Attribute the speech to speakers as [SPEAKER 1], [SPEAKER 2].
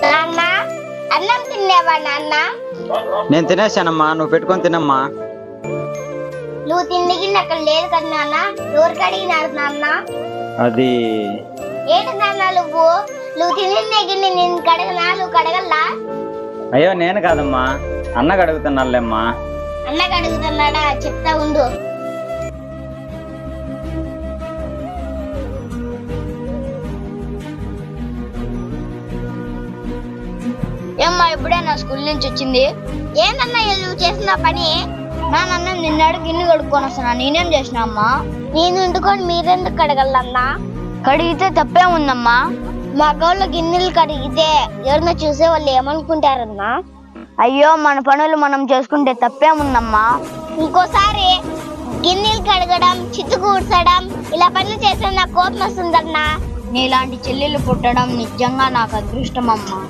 [SPEAKER 1] నాన్న అన్నం తిన్నావా నాన్న?
[SPEAKER 2] నేను తినేసానమ్మా, నువ్వు పెట్టుకొని తినమ్మా.
[SPEAKER 1] నువ్వు తిండికి అక్కడ లేదు కదా నాన్న, ఎవరికి అడిగినారు నాన్న?
[SPEAKER 2] అది
[SPEAKER 1] ఏంటి నాన్న నువ్వు తినే గిన్నె నేను కడగనా, నువ్వు కడగల్లా?
[SPEAKER 2] అయ్యో నేను కాదమ్మా, అన్నకు అడుగుతున్నాళ్ళేమ్మా.
[SPEAKER 1] అన్నకు అడుగుతున్నాడా? చెప్తా ఉండు.
[SPEAKER 3] ఏమ్మా ఇప్పుడే నా స్కూల్ నుంచి వచ్చింది.
[SPEAKER 1] ఏంటన్నా నువ్వు చేసిన పని?
[SPEAKER 3] నాన్న నిన్నాడు గిన్నె కడుక్కొని వస్తున్నా, నేనేం చేసినా అమ్మా?
[SPEAKER 1] నేను వండుకొని మీరెందుకు కడగలన్నా?
[SPEAKER 3] కడిగితే తప్పే ఉందమ్మా.
[SPEAKER 1] మగవాళ్ళు గిన్నెలు కడిగితే ఎవరినో చూసే వాళ్ళు ఏమనుకుంటారన్నా?
[SPEAKER 3] అయ్యో మన పనులు మనం చేసుకుంటే తప్పే ఉందమ్మా.
[SPEAKER 1] ఇంకోసారి గిన్నెలు కడగడం, చిత్తు కూర్చడం ఇలా పనులు చేస్తే నాకు కోపం వస్తుందన్నా.
[SPEAKER 3] నీలాంటి చెల్లెలు పుట్టడం నిజంగా నాకు అదృష్టం అమ్మా.